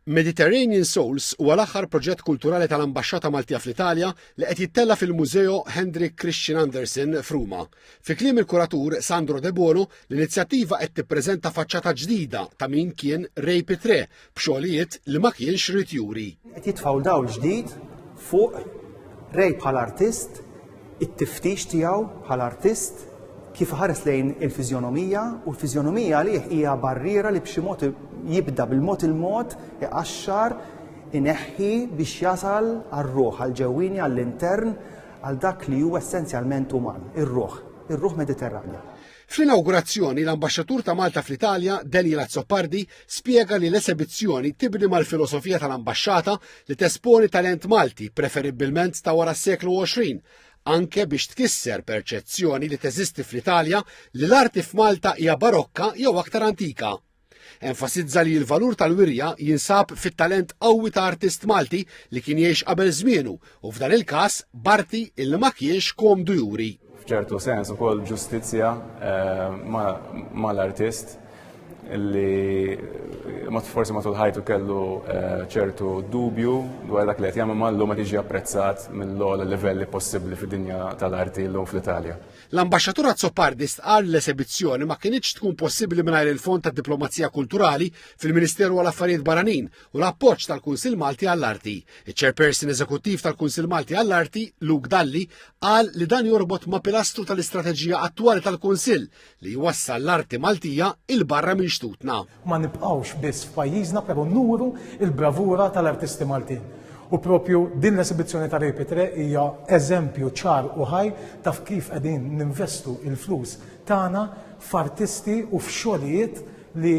Mediterranean Souls huwa l-aħħar proġett kulturali tal-Ambaxxata Maltija fl-Italja li qed jittella fil-Mużeo Hendrik Christian Andersen f'Ruma. Fi kliem il-kuratur Sandro De Bono, l-inizjattiva qed tippreżenta faċċata ġdida ta' min kien Ray Pitre b'xogħlijiet li ma kienx rid juri. Qed jitfgħu dawl ġdid fuq Ray bħala artist, it-tiftix tiegħu bħala artist, kif ħares lejn il-fizjonomija, u l-fizjonomija li hija barriera li b'xi mod jibda bil-mod il-mod iqaxxar ineħħi biex jasal għar-ruħ, għall-ġewwini, għall-intern, għal dak li huwa essenzjalment uman, ir-ruħ Mediterranja. Fl-inaugurazzjoni l-Ambaxxatur ta' Malta fl-Italja, Daniel Azzopardi, spjega li l-esibizzjoni tibni mal-filosofija tal-Ambaxxata li tesponi talent Malti, preferibilment ta' wara s-seklu 20, anke biex tkisser perċezzjoni li teżisti fl-Italja li l-arti f'Malta hija barokka jew aktar antika. Enfasizza li l-valur tal-wirja jinsab fit-talent qawwi ta' artist Malti li kien jgħix qabel żmienu u f'dan il-każ Barti illi ma kienx komdu juri. F'ċertu sens ukoll ġustizzja mal-artist illi forsi matul ħajtu kellu ċertu dubju dwar dak li qed jagħmel mallu ma tiġi apprezzat mill-ogħla livelli possibbli fid-dinja tal-arti llum fl-Italja. L-Ambaxxatur Azzopardi stqar l-esibizzjoni ma kienx tkun possibbli mingħajr il-Fond tad-Diplomazija Kulturali fil-Ministeru għall-Affarijiet Barranin u l-appoġġ tal-Kunsill Malti għall-Arti. Iċ-Chairperson Eżekuttiv tal-Kunsill Malti għall-Arti, Luke Dalli, qal li dan jorbot ma' pilastru tal-istrateġija attwali tal-Kunsill li jwassal l-arti Maltija il-barra minn xtutna. Ma nibqgħux biss f'pajjiżna però nuru il-bravura tal-artisti Maltin. U propju din l-esibizzjoni ta' Ray Pitre hija eżempju ċar u ħaj ta' kif qegħdin ninvestu il-flus tagħna f'artisti u f'xogħlijiet li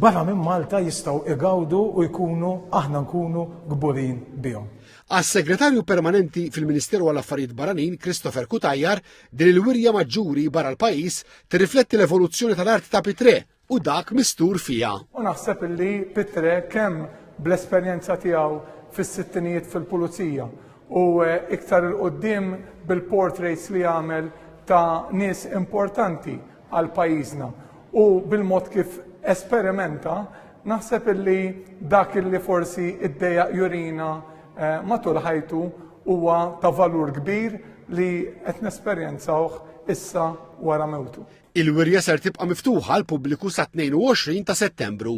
barra minn Malta jistgħu igawdu u jkunu aħna nkunu gburin bihom. Għas-Segretarju Permanenti fil-Ministeru għall-Affarijiet Barranin, Christopher Kutajar, din il-wirja maġġuri barra l-pajjiż tirrifletti l-evoluzzjoni tal-arti ta' Pitre u dak mistur fija. U naħseb li Pitre kemm bl-esperjenza tiegħu fis-sittinijiet fil-pulizija u iktar il-qoddim bil-portraits li għamel ta' nies importanti għal pajjiżna u bil-mod kif esperimenta naħseb li dak li forsi id-dejjaq jurina matul ħajtu huwa ta' valur kbir li qed nesperjenzawh issa wara mewtu. Il-wirja ser tibqa' miftuħa għall pubbliku sa 22 ta' Settembru.